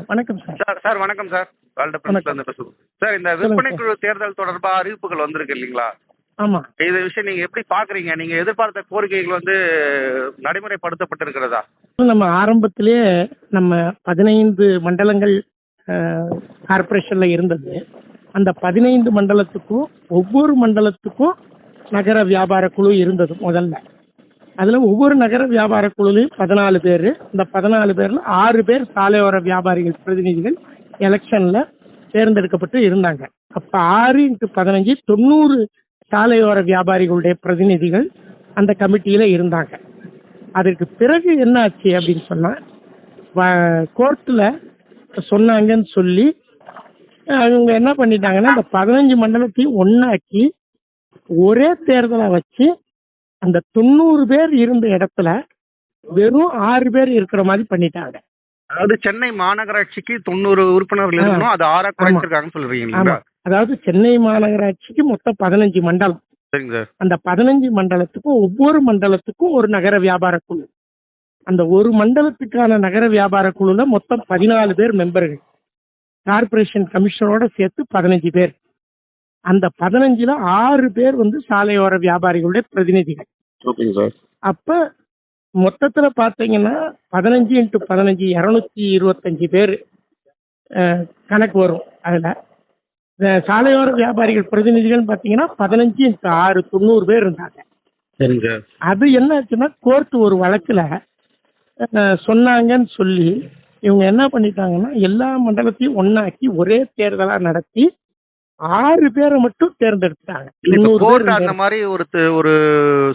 வணக்கம் sir. Sir வணக்கம் sir. World பிரின்ஸ்ல இருந்து பேசுறோம் சார். இந்த விற்பனை குழு தேர்தல் தொடர்பா அறிவிப்புகள் வந்திருக்கு இல்லைங்களா? ஆமா. இந்த விஷயம் நீங்க எப்படி பாக்குறீங்க? நீங்க எதிர்பார்த்த கோரிக்கைகள் நடைமுறைப்படுத்தப்பட்டிருக்கிறதா? நம்ம ஆரம்பத்திலேயே நம்ம 15 மண்டலங்கள் கார்பரேஷன்ல இருந்தது. அந்த 15 மண்டலத்துக்கும் ஒவ்வொரு மண்டலத்துக்கும் நகர வியாபார குழு இருந்தது முதல்ல. அதுல ஒவ்வொரு நகர வியாபார குழுலையும் 14 பேர். இந்த 14 பேர்ல 6 பேர் சாலையோர வியாபாரிகள் பிரதிநிதிகள் எலெக்ஷன்ல தேர்ந்தெடுக்கப்பட்டு இருந்தாங்க. அப்ப 6 × 15 90 சாலையோர வியாபாரிகளுடைய பிரதிநிதிகள் அந்த கமிட்டியில இருந்தாங்க. அதற்கு பிறகு என்ன ஆச்சு அப்படின்னு சொன்னா, கோர்ட்ல சொன்னாங்கன்னு சொல்லி அவங்க என்ன பண்ணிட்டாங்கன்னா, இந்த 15 மண்டலத்தையும் ஒன்னாக்கி ஒரே தேர்தலை வச்சு அந்த 90 பேர் இருந்த இடத்துல வெறும் 6 பேர் இருக்கிற மாதிரி பண்ணிட்டாங்க. அதாவது சென்னை மாநகராட்சிக்கு 90 உறுப்பினர்கள் இருக்கணும், அது 6 குறைச்சிருக்காங்கன்னு சொல்றீங்களா? அதாவது சென்னை மாநகராட்சிக்கு மொத்தம் 15 மண்டலம். சரிங்க சார். அந்த 15 மண்டலத்துக்கும் ஒவ்வொரு மண்டலத்துக்கும் ஒரு நகர வியாபார குழு. அந்த ஒரு மண்டலத்துக்கான நகர வியாபார குழுல மொத்தம் 14 பேர் மெம்பர்கள். கார்பரேஷன் கமிஷனரோட சேர்த்து 15 பேர். அந்த 15ல 6 பேர் சாலையோர வியாபாரிகளுடைய பிரதிநிதிகள். ஓகேங்க சார். அப்ப மொத்தத்துல பாத்தீங்கன்னா 15 × 15 225 பேர் கணக்கு வரும். அதுல சாலையோர வியாபாரிகள் பிரதிநிதிகள் பாத்தீங்கன்னா 15 × 6 90 பேர் இருந்தாங்க. சரிங்க சார். அது என்ன ஆச்சுன்னா, கோர்ட் ஒரு வழக்குல சொன்னாங்கன்னு சொல்லி இவங்க என்ன பண்ணிட்டாங்கன்னா, எல்லா மண்டலத்தையும் ஒன்னாக்கி ஒரே தேர்தலா நடத்தி 6 பேரை மட்டும் தேர்ந்தெடுத்தாங்க. அந்த மாதிரி ஒரு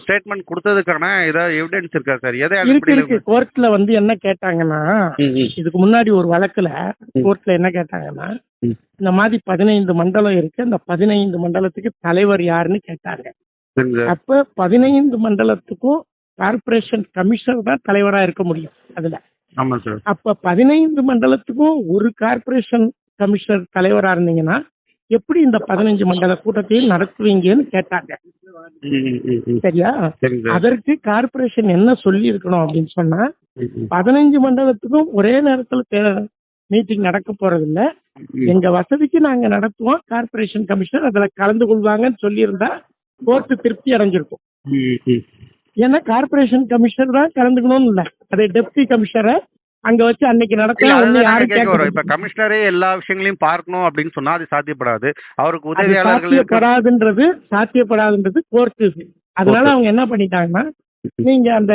ஸ்டேட்மெண்ட் கொடுத்ததுக்கான ஏதாவது எவிடன்ஸ் இருக்கா சார்? இருக்கு. கோர்ட்ல என்ன கேட்டாங்கன்னா, இதுக்கு முன்னாடி ஒரு வழக்குல கோர்ட்ல என்ன கேட்டாங்கன்னா, இந்த மாதிரி 15 மண்டலம் இருக்கு, அந்த 15 மண்டலத்துக்கு தலைவர் யாருன்னு கேட்டாங்க. அப்ப 15 மண்டலத்துக்கும் கார்பரேஷன் கமிஷனர் தான் தலைவரா இருக்க முடியும் அதுல. ஆமா சார். அப்ப 15 மண்டலத்துக்கும் ஒரு கார்பரேஷன் கமிஷனர் தலைவரா இருந்தீங்கன்னா எப்படி இந்த 15 மண்டல கூட்டத்தையும் நடத்துவீங்கன்னு கேட்டாங்க. சரியா? அதற்கு கார்பரேஷன் என்ன சொல்லி இருக்கணும் அப்படின்னு சொன்னா, 15 மண்டலத்துக்கும் ஒரே நேரத்துல மீட்டிங் நடக்க போறது இல்ல, எங்க வசதிக்கு நாங்க நடத்துவோம், கார்பரேஷன் கமிஷனர் அதுல கலந்து கொள்வாங்கன்னு சொல்லி இருந்தா கோர்ட்டு திருப்தி அடைஞ்சிருக்கும். ஏன்னா கார்பரேஷன் கமிஷனர் தான் கலந்துக்கணும்னு இல்ல, அதே டெப்டி கமிஷனரை அங்க வச்சு அன்னைக்கு நடத்த. இப்ப கமிஷனரே எல்லா விஷயங்களையும் பார்க்கணும் அப்படின்னு சொன்னா அது சாத்தியப்படாது. அவருக்கு சாத்தியப்படாதுன்றது கோர்ட்டு. அதனால அவங்க என்ன பண்ணிட்டாங்கன்னா, நீங்க அந்த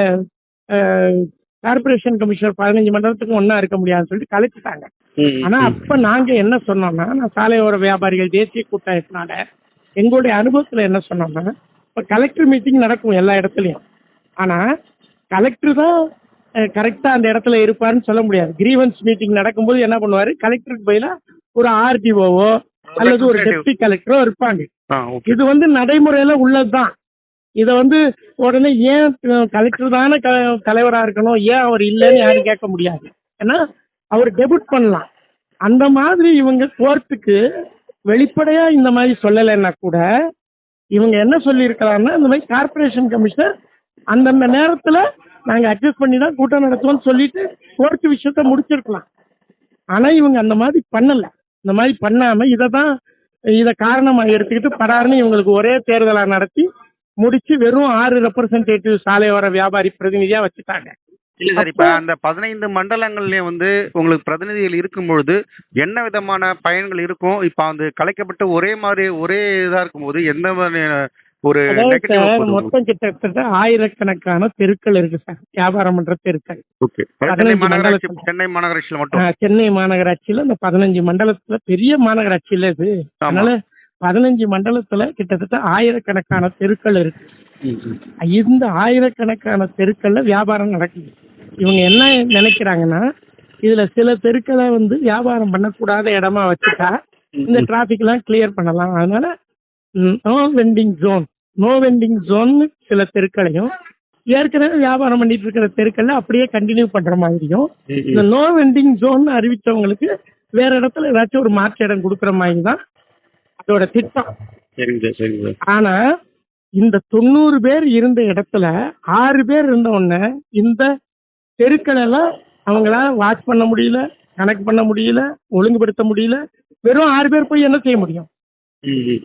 கார்பரேஷன் கமிஷனர் 15 மண்டலத்துக்கும் ஒன்னா இருக்க முடியாதுன்னு சொல்லிட்டு கலைச்சிட்டாங்க. ஆனா அப்ப நாங்க என்ன சொன்னோம்னா, நான் சாலையோர வியாபாரிகள் தேசிய கூட்டத்தினால எங்களுடைய அனுபவத்துல என்ன சொன்னோம்னா, இப்ப கலெக்டர் மீட்டிங் நடக்கும் எல்லா இடத்துலயும். ஆனா கலெக்டர் தான் கரெக்டா அந்த இடத்துல இருப்பாருன்னு சொல்ல முடியாது. கிரீவன்ஸ் மீட்டிங் நடக்கும்போது என்ன பண்ணுவாரு, கலெக்டருக்கு பதிலா ஒரு ஆர்டிஓவோ அல்லது ஒரு டெப்டி கலெக்டரோ இருப்பாங்க. இது நடைமுறையில உள்ளதுதான். இத உடனே ஏன் கலெக்டர் தானே தலைவரா இருக்கணும், ஏன் அவர் இல்லைன்னு யாரும் கேட்க முடியாது. ஏன்னா அவர் டெபியூட் பண்ணலாம். அந்த மாதிரி இவங்க கோர்ட்டுக்கு வெளிப்படையா இந்த மாதிரி சொல்லலைன்னா கூட இவங்க என்ன சொல்லி இருக்கலாம்னா, இந்த மாதிரி கார்பரேஷன் கமிஷனர் அந்தந்த நேரத்துல நாங்க அட்ஜஸ்ட் பண்ணி தான் கூட்டம் நடத்துவோம்னு சொல்லிட்டு கோர்ட் விஷயத்த முடிச்சிருக்கலாம். ஆனா இவங்க அந்த மாதிரி பண்ணல. இந்த மாதிரி பண்ணாம இத காரணமா எடுத்துக்கிட்டு படாருன்னு இவங்களுக்கு ஒரே தேர்தலா நடத்தி முடிச்சு வெறும் 6 ரெப்ரசன்டேட்டிவ் சாலையோர வியாபாரி பிரதிநிதியா வச்சுட்டாங்க. இல்ல சார், இப்ப அந்த 15 மண்டலங்கள்லயும் உங்களுக்கு பிரதிநிதிகள் இருக்கும் பொழுது என்ன விதமான பயன்கள் இருக்கும்? இப்ப கலைக்கப்பட்டு ஒரே இதா இருக்கும்போது எந்த மாதிரியான ஒரு மொத்தம் கிட்டத்தட்ட ஆயிரக்கணக்கான தெருக்கள் இருக்கு சார், வியாபாரம் பண்ற தெருக்கள். சென்னை மாநகராட்சியில மட்டும். சென்னை மாநகராட்சியில இந்த 15 மண்டலத்துல பெரிய மாநகராட்சி இல்ல இது. அதனால 15 மண்டலத்துல கிட்டத்தட்ட ஆயிரக்கணக்கான தெருக்கள் இருக்கு. இந்த ஆயிரக்கணக்கான தெருக்கள்ல வியாபாரம் நடக்குது. இவங்க என்ன நினைக்கிறாங்கன்னா, இதுல சில தெருக்களை வியாபாரம் பண்ணக்கூடாத இடமா வச்சுட்டா இந்த டிராபிக் எல்லாம் கிளியர் பண்ணலாம். அதனால நோ வெண்டிங் ஜோன் சில தெருக்களையும், ஏற்கனவே வியாபாரம் பண்ணிட்டு இருக்கிற தெருக்கள்ல அப்படியே கண்டினியூ பண்ற மாதிரியும், இந்த நோ வெண்டிங் ஜோன் அறிவிச்சவங்களுக்கு வேற இடத்துல ஏதாச்சும் ஒரு மாற்று இடம் கொடுக்கற மாதிரி தான் அதோட திட்டம். ஆனா இந்த 90 பேர் இருந்த இடத்துல 6 பேர் இருந்த உடனே இந்த தெருக்கள் எல்லாம் அவங்களால வாட்ச் பண்ண முடியல, கனெக்ட் பண்ண முடியல, ஒழுங்குபடுத்த முடியல. வெறும் 6 பேர் போய் என்ன செய்ய முடியும்?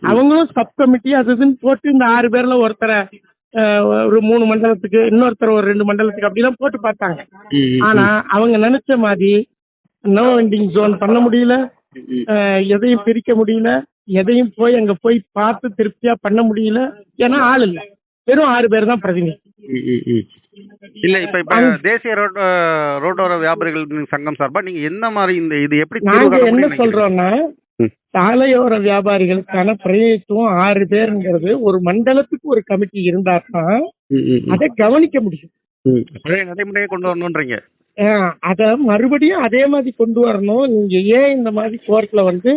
அவங்களும் சப் கமிட்டி அது இதுன்னு போட்டு இந்த 6 பேர்ல ஒருத்தரை ஒரு 3 மண்டலத்துக்கு, இன்னொருத்தர் ஒரு 2 மண்டலத்துக்கு அப்படிலாம் போட்டு பார்த்தாங்க. ஆனா அவங்க நினைச்ச மாதிரி நோ வெண்டிங் ஜோன் பண்ண முடியல, எதையும் பிரிக்க முடியல, எதையும் போய் அங்க போய் பார்த்து திருப்தியா பண்ண முடியல. ஏன்னா ஆள் இல்ல, வெறும் 6 பேர் தான் பிரதிநிதி. இல்ல இப்ப தேசிய ரோட்டோர வியாபாரிகள் சங்கம் சார்பா நீங்க என்ன மாதிரி இந்த இது எப்படி நாங்க என்ன சொல்றோம்னா, சாலையோர வியாபாரிகளுக்கான பிரதிநிதித்துவம் 6 பேருங்கிறது ஒரு மண்டலத்துக்கு ஒரு கமிட்டி இருந்தாதான் அதை கவனிக்க முடியும். நடைமுறையை கொண்டு வரணும்ன்றீங்க. அத மறுபடியும் அதே மாதிரி கொண்டு வரணும். நீங்க ஏன் இந்த மாதிரி கோர்ட்ல வந்து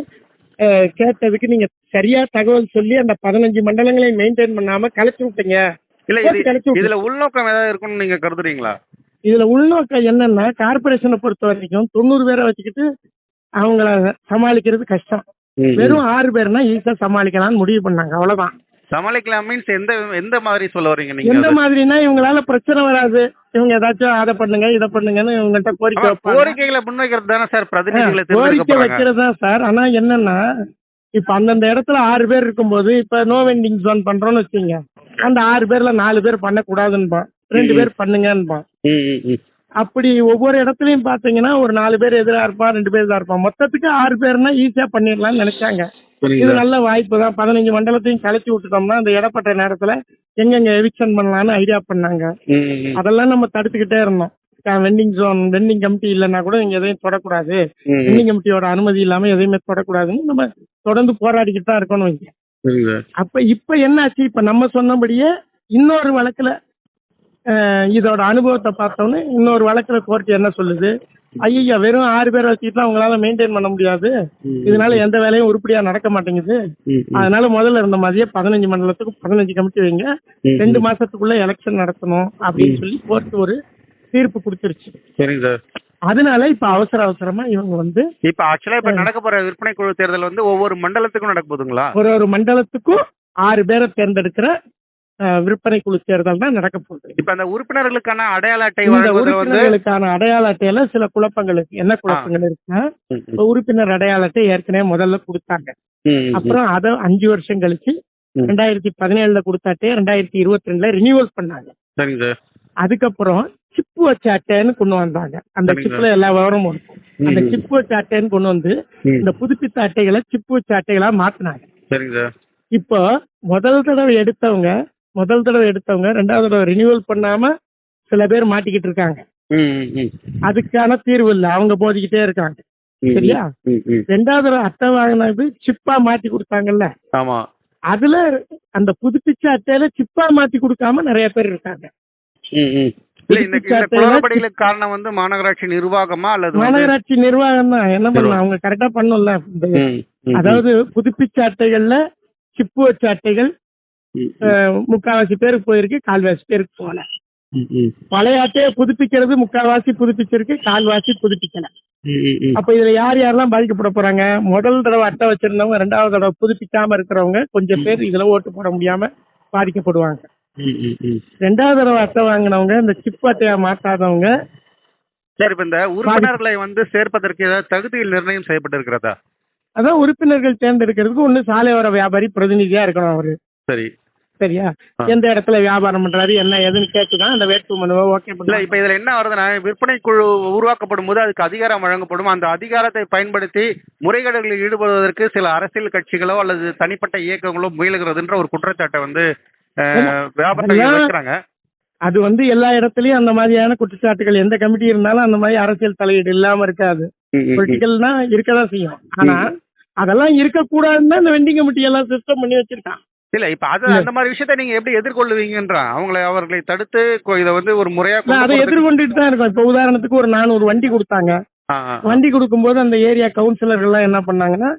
கேட்டதுக்கு நீங்க சரியா தகவல் சொல்லி அந்த 15 மண்டலங்களையும் மெயின்டைன் பண்ணாம கலைச்சு விட்டீங்க. இல்ல இதுல உள்நோக்கம் ஏதாவது இருக்குன்னு நீங்க கருதுறீங்களா? இதுல உள்நோக்கம் என்னன்னா, கார்பரேஷனை பொறுத்த வரைக்கும் 90 பேரை வச்சுக்கிட்டு அவங்கள சமாளிக்கிறது கஷ்டம். வெறும் 6 பேர்னா ஈஸியா சமாளிக்கலாம்னு முடிவு பண்ணாங்க, அவ்வளவுதான். சமாளிக்கலாம் மீன்ஸ் எந்த மாதிரி சொல்ல வரீங்க நீங்க? எந்த மாதிரினா, இவங்களால பிரச்சனை வராது, இவங்க ஏதாச்சும் அதை பண்ணுங்க இதை பண்ணுங்கன்னு இவங்கள்ட்ட கோரிக்கைகளை முன்வைக்கிறது தானே சார் பிரதிநிதிகளை கோரிக்கை வைக்கிறது தான் சார். ஆனா என்னன்னா, இப்ப அந்தந்த இடத்துல 6 பேர் இருக்கும்போது இப்ப நோ வெண்டிங் ஜோன் பண்றோம்னு வச்சுங்க, அந்த 6 பேர்ல 4 பேர் பண்ணக்கூடாதுன்பா, 2 பேர் பண்ணுங்கன்பா. அப்படி ஒவ்வொரு இடத்துலயும் பாத்தீங்கன்னா ஒரு 4 பேர் எதிரா இருப்பான், 2 பேர் தான் இருப்பான். மொத்தத்துக்கு 6 பேர்னா ஈஸியா பண்ணிடலாம்னு நினைச்சாங்க. இது நல்ல வாய்ப்பு தான். 15 மண்டலத்தையும் கலைச்சி விட்டுட்டோம்னா அந்த இடப்பட்ட நேரத்துல எங்கெங்க எவிக்ஷன் பண்ணலாம்னு ஐடியா பண்ணாங்க. அதெல்லாம் நம்ம தடுத்துக்கிட்டே இருந்தோம். வெண்டிங் ஜோன், வெண்டிங் கமிட்டி இல்லைன்னா கூட நீங்க எதையும் தொடக்கூடாது, வெண்டிங் கமிட்டியோட அனுமதி இல்லாம எதையுமே தொடக்கூடாதுன்னு நம்ம தொடர்ந்து போராடிக்கிட்டு தான் இருக்கணும். அப்ப இப்ப என்னாச்சு, இப்ப நம்ம சொன்னபடியே இன்னொரு வழக்குல இதோட அனுபவத்தை பார்த்தோன்னு இன்னொரு வழக்குல கோர்ட் என்ன சொல்லுது, ஐயா வெறும் 6 பேரை வச்சுக்கிட்டு அவங்களால மெயின்டைன் பண்ண முடியாது, இதனால எந்த வேலையும் உருப்படியா நடக்க மாட்டேங்குது, அதனால முதல்ல இருந்த மாதிரியே 15 மண்டலத்துக்கு 15 கமிட்டி வைங்க, 2 மாசத்துக்குள்ள எலெக்ஷன் நடத்தணும் அப்படின்னு சொல்லி கோர்ட் ஒரு தீர்ப்பு கொடுத்துருச்சு. சரிங்க சார். அதனால இப்ப அவசரமா இவங்க வந்து இப்ப ஆக்சுவலா இப்ப நடக்க போற விற்பனை குழு தேர்தல் வந்து ஒவ்வொரு மண்டலத்துக்கும் நடக்க போதுங்களா? ஒரு மண்டலத்துக்கும் 6 பேரை தேர்ந்தெடுக்கிற விற்பனை குழு தேர்தல் தான் நடக்க போகுது. இப்ப அந்த உறுப்பினர்களுக்கான அடையாள அட்டை, உறுப்பினர்களுக்கான அடையாள அட்டையில சில குழப்பங்களுக்கு என்ன குழப்பங்கள் இருக்குன்னா, உறுப்பினர் அடையாள அட்டை ஏற்கனவே முதல்ல கொடுத்தாங்க. அப்புறம் அதை 5 வருஷம் கழிச்சு 2017 கொடுத்த அட்டையை 2022 ரினியூவல் பண்ணாங்க. சரிங்க சார். அதுக்கப்புறம் சிப்பு வச்ச அட்டைன்னு கொண்டு வந்தாங்க. அந்த சிப்ல எல்லா விவரமும் இருக்கும். அந்த சிப்பு வச்ச அட்டைன்னு கொண்டு வந்து இந்த புதுப்பித்த அட்டைகளை சிப்பு வச்ச அட்டைகளா மாத்தினாங்க. சரிங்க சார். இப்போ முதல் தடவை எடுத்தவங்க 2வது தடவை ரினியூவல் பண்ணாம சில பேர் மாட்டிக்கிட்டு இருக்காங்க. அதுக்கான தீர்வு இல்ல, அவங்க போதிக்கிட்டே இருக்காங்க. சரியா? 2வது தடவை அட்டை வாங்கினது சிப்பா மாத்தி கொடுத்தாங்கல்ல, ஆமா, அதுல அந்த புதுப்பிச்ச அட்டையில சிப்பா மாத்தி கொடுக்காம நிறைய பேர் இருக்காங்க. காரணம் வந்து மாநகராட்சி நிர்வாகமா அல்லது மாநகராட்சி நிர்வாகம் தான் என்ன பண்ணலாம், அவங்க கரெக்டா பண்ணும்ல. அதாவது புதுப்பிச்ச அட்டைகள்ல சிப்பு வச்ச அட்டைகள் 3/4 பேருக்கு போயிருக்கு, 1/4 பேருக்கு போகல. பழைய அட்டையை புதுப்பிக்கிறது 3/4 புதுப்பிச்சிருக்கு, 1/4 புதுப்பிக்கல. அப்ப இதுல யாரெல்லாம் பாதிக்கப்பட போறாங்க? முதல் தடவை அட்டை வச்சிருந்தவங்க 2வது தடவை புதுப்பிக்காம இருக்கிறவங்க கொஞ்சம் பேர் இதுல ஓட்டு போட முடியாம பாதிக்கப்படுவாங்க. 2வது தடவை அட்டை வாங்கினவங்க, இந்த சிப் அட்டையா மாத்தாதவங்க. சரி, இப்ப இந்த உறுப்பினர்களை வந்து சேர்ப்பதற்கு ஏதாவது தகுதியில் நிர்ணயம் செய்யப்பட்டிருக்கிறதா? அதான் உறுப்பினர்கள் தேர்ந்தெடுக்கிறதுக்கு ஒண்ணு சாலையோர வியாபாரி பிரதிநிதியா இருக்கணும் அவரு. சரி, சரியா? எந்த இடத்துல வியாபாரம் பண்றாரு என்ன ஏதுன்னு கேட்டுதான் அந்த வேட்புமனுவை ஓகே பண்ணல. இப்ப இதுல என்ன வருதுன்னா, விற்பனை குழு உருவாக்கப்படும் போது அதுக்கு அதிகாரம் வழங்கப்படும். அந்த அதிகாரத்தை பயன்படுத்தி முறைகேடுகளில் ஈடுபடுவதற்கு சில அரசியல் கட்சிகளோ அல்லது தனிப்பட்ட இயக்கங்களோ முயலுகிறதுன்ற ஒரு குற்றச்சாட்டை வந்து வியாபாரிகள் வைக்கிறாங்க. அது வந்து எல்லா இடத்துலயும் அந்த மாதிரியான குற்றச்சாட்டுகள், எந்த கமிட்டி இருந்தாலும் அந்த மாதிரி அரசியல் தலையீடு இல்லாம இருக்காது. பொலிட்டிக்கல்னா இருக்கதான் செய்யும். ஆனா அதெல்லாம் இருக்கக்கூடாதுன்னு தான் இந்த வெண்டிங் கமிட்டி எல்லாம் சிஸ்டம் பண்ணி வச்சிருக்கான். இல்ல இப்ப அந்த மாதிரி விஷயத்த நீங்க எப்படி எதிர்கொள்ளுவீங்கன்றான் அவர்களை தடுத்து இதை வந்து ஒரு முறையா அதை எதிர்கொண்டுட்டு தான் இருக்கும். இப்ப உதாரணத்துக்கு ஒரு 400 வண்டி கொடுத்தாங்க. வண்டி கொடுக்கும்போது அந்த ஏரியா கவுன்சிலர்கள் எல்லாம் என்ன பண்ணாங்கன்னா,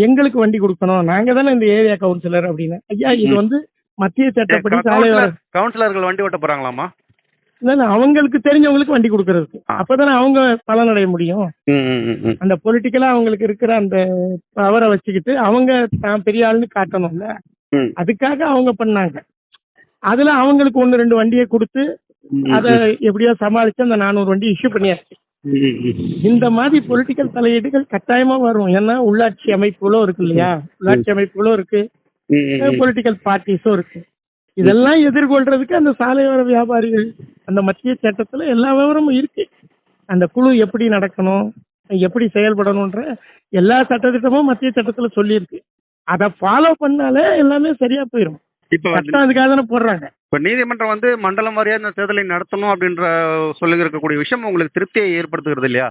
எங்களுக்கு வண்டி கொடுக்கணும், நாங்க தானே இந்த ஏரியா கவுன்சிலர் அப்படின்னு. ஐயா, இது வந்து மத்திய சட்டப்படி சாலையோர கவுன்சிலர்கள் வண்டி ஓட்ட போறாங்களாமா? அவங்களுக்கு தெரிஞ்சவங்களுக்கு வண்டி கொடுக்கறதுக்கு. அப்பதானே அவங்க பலனடைய முடியும். அந்த பொலிட்டிக்கலா அவங்களுக்கு இருக்கிற அந்த பவரை வச்சுக்கிட்டு அவங்க தான் பெரிய ஆளுன்னு காட்டணும்ல, அதுக்காக அவங்க பண்ணாங்க. அதுல அவங்களுக்கு 1-2 வண்டியை கொடுத்து அதை எப்படியோ சமாளிச்சு அந்த 400 வண்டி இஷ்யூ பண்ணியாச்சு. இந்த மாதிரி பொலிட்டிக்கல் தலையீடுகள் கட்டாயமா வரும். ஏன்னா உள்ளாட்சி அமைப்புகளும் இருக்கு இல்லையா, உள்ளாட்சி அமைப்புகளும் இருக்கு, பொலிட்டிக்கல் பார்ட்டிஸும் இருக்கு. இதெல்லாம் எதிர்கொள்றதுக்கு அந்த சாலையோர வியாபாரிகள் அந்த மத்திய சட்டத்துல எல்லா விவரமும் இருக்கு. அந்த குழு எப்படி நடக்கணும், எப்படி செயல்படணும்ன்ற எல்லா சட்டத்திட்டமும் மத்திய சட்டத்துல சொல்லியிருக்கு. அதை ஃபாலோ பண்ணாலே எல்லாமே சரியா போயிடும். இப்ப சட்டம் அதுக்காக தானே போடுறாங்க. இப்ப நீதிமன்றம் வந்து மண்டலம் வாரியா இந்த தேர்தலை நடத்தணும் அப்படின்ற சொல்லி இருக்கக்கூடிய விஷயம் உங்களுக்கு திருப்தியை ஏற்படுத்துகிறது இல்லையா?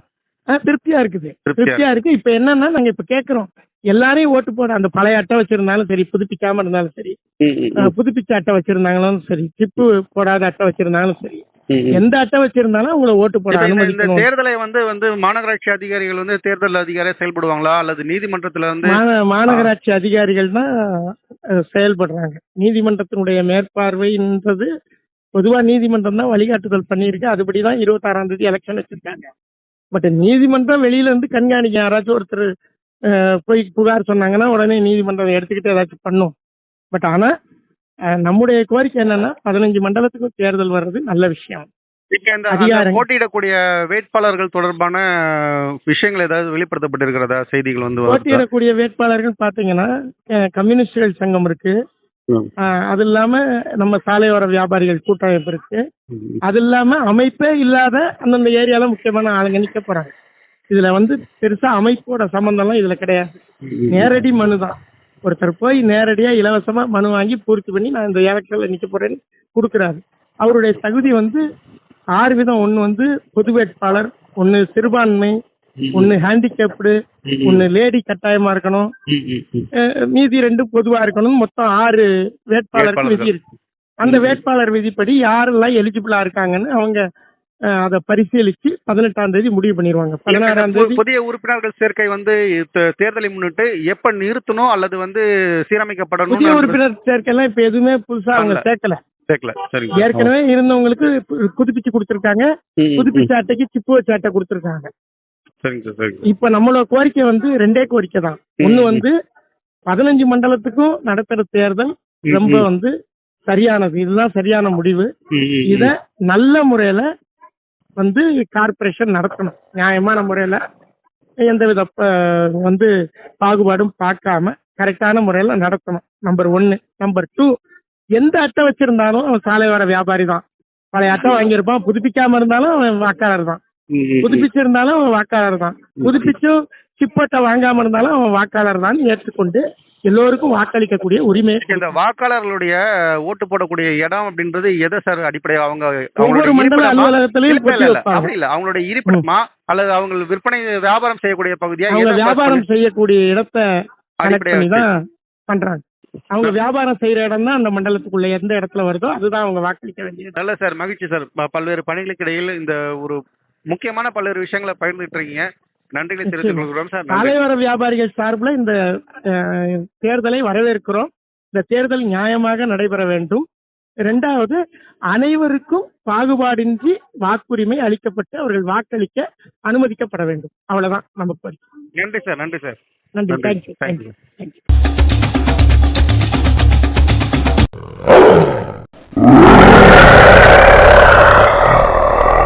திருப்தியா இருக்குது, திருப்தியா இருக்கு. இப்ப என்னன்னா நாங்க இப்ப கேக்குறோம், எல்லாரையும் ஓட்டு போட, அந்த பழைய அட்டை வச்சிருந்தாலும் சரி, புதுப்பிக்காம இருந்தாலும் சரி, புதுப்பிச்ச அட்டை வச்சிருந்தாங்களும் சரி, சிப்பு போடாத அட்டை வச்சிருந்தாலும் சரி, எந்த அட்டை வச்சிருந்தாலும் அவங்கள ஓட்டு போட அனுமதிக்கணும். தேர்தலை வந்து மாநகராட்சி அதிகாரிகள் வந்து தேர்தல் அதிகாரியா செயல்படுவாங்களா அல்லது நீதிமன்றத்துல வந்து? மாநகராட்சி அதிகாரிகள் தான் செயல்படுறாங்க. நீதிமன்றத்தினுடைய மேற்பார்வைன்றது பொதுவா நீதிமன்றம் தான் வழிகாட்டுதல் பண்ணியிருக்கு. அதுபடிதான் 26ஆம் தேதி எலெக்ஷன் வச்சிருக்காங்க. பட் நீதிமன்றம் வெளியில இருந்து கண்காணிக்க, யாராச்சும் ஒருத்தர் போய் புகார் சொன்னாங்கன்னா உடனே நீதிமன்றம் எடுத்துக்கிட்டு ஏதாச்சும் பண்ணும். பட் ஆனா நம்முடைய கோரிக்கை என்னன்னா 15 மண்டலத்துக்கும் தேர்தல் வர்றது நல்ல விஷயம். போட்டியிடக்கூடிய வேட்பாளர்கள் தொடர்பான விஷயங்கள் ஏதாவது வெளிப்படுத்தப்பட்டிருக்கிறதா செய்திகள் வந்து? போட்டியிடக்கூடிய வேட்பாளர்கள் பாத்தீங்கன்னா கம்யூனிஸ்டுகள் சங்கம் இருக்கு, அது இல்லாம நம்ம சாலையோர வியாபாரிகள் கூட்டமைப்பு இருக்கு, அது இல்லாம அமைப்பே இல்லாத அந்தந்த ஏரியால முக்கியமான ஆளுங்க நிக்க போறாங்க. இதுல வந்து பெருசா அமைப்போட சம்பந்தம்லாம் இதுல கிடையாது. நேரடி மனு தான். ஒருத்தர் போய் நேரடியா இலவசமா மனு வாங்கி பூர்த்தி பண்ணி நான் இந்த எலெக்ஷன்ல நிக்க போறேன்னு கொடுக்குறாரு. அவருடைய தகுதி வந்து 6 விதம். ஒன்னு வந்து பொது வேட்பாளர், ஒன்னு சிறுபான்மை, ஒன்னு ஹேண்டிகேப்டு, ஒன்னு லேடி கட்டாயமா இருக்கணும், மீதி 2 பொதுவா இருக்கணும். மொத்தம் 6 வேட்பாளருக்கு விதி இருக்கு. அந்த வேட்பாளர் விதிப்படி யாரெல்லாம் எலிஜிபிளா இருக்காங்கன்னு அவங்க அதை பரிசீலிச்சு 18ஆம் தேதி முடிவு பண்ணிடுவாங்க. 16ஆம் தேதி புதிய உறுப்பினர்கள் சேர்க்கை வந்து தேர்தலை முன்னிட்டு எப்ப நிறுத்தணும் அல்லது வந்து சீரமைக்கப்படணும்? புதிய உறுப்பினர் சேர்க்கைலாம் இப்ப எதுவுமே புதுசா அவங்க சேர்க்கல. ஏற்கனவே இருந்தவங்களுக்கு புதுப்பிச்சு கொடுத்திருக்காங்க. புதுப்பிச்ச அட்டைக்கு சிப்பு வச்ச அட்டை கொடுத்திருக்காங்க. இப்ப நம்மளோட கோரிக்கை வந்து 2 கோரிக்கை தான். ஒண்ணு வந்து 15 மண்டலத்துக்கும் நடத்துற தேர்தல் ரொம்ப வந்து சரியானது, இதுதான் சரியான முடிவு. இத நல்ல முறையில வந்து கார்பரேஷன் நடத்தணும், நியாயமான முறையில, எந்தவித வந்து பாகுபாடும் பார்க்காம கரெக்டான முறையில நடத்தணும். நம்பர் 1. நம்பர் 2, எந்த அட்டை வச்சிருந்தாலும் அவன் சாலையோர வியாபாரி தான். பழைய அட்டை வாங்கியிருப்பான், புதுப்பிக்காம இருந்தாலும் அவன் வாக்காளர் தான், புதுப்பிச்சிருந்தாலும் அவன் வாக்காளர் தான், புதுப்பிச்சும் சிப் அட்டை வாங்காம இருந்தாலும் அவன் வாக்காளர் தான் ஏற்றுக்கொண்டு எல்லோருக்கும் வாக்களிக்கக்கூடிய உரிமை. இந்த வாக்காளர்களுடைய ஓட்டு போடக்கூடிய இடம் அப்படின்றது எதை சார் அடிப்படையா? அவங்க ஒவ்வொரு மண்டல அலுவலகத்திலையும் அவங்களுடைய இருப்பிடமா அல்லது அவங்க விற்பனை வியாபாரம் செய்யக்கூடிய பகுதியா? வியாபாரம் செய்யக்கூடிய இடத்தை அடிப்படையாக தான் பண்றாங்க. அவங்க வியாபாரம் செய்யற இடம் தான் அந்த மண்டலத்துக்குள்ள எந்த இடத்துல வருதோ அதுதான் அவங்க வாக்களிக்க வேண்டியது. நல்ல சார், மகிழ்ச்சி சார். பல்வேறு பணிகளுக்கு இடையில் இந்த ஒரு முக்கியமான பல்வேறு விஷயங்களை பகிர்ந்துட்டு இருக்கீங்க. நன்றிகளை தெரிவித்துக் கொள்கிறோம் சார். சாலையோர வியாபாரிகள் சார்பில் இந்த தேர்தலை வரவேற்கிறோம். இந்த தேர்தல் நியாயமாக நடைபெற வேண்டும். 2வது, அனைவருக்கும் பாகுபாடின்றி வாக்குரிமை அளிக்கப்பட்டு அவர்கள் வாக்களிக்க அனுமதிக்கப்பட வேண்டும். அவ்வளவுதான் நம்ம கோரிக்கை. நன்றி சார். நன்றி சார். நன்றி. தேங்க்யூ. தேங்க்யூ.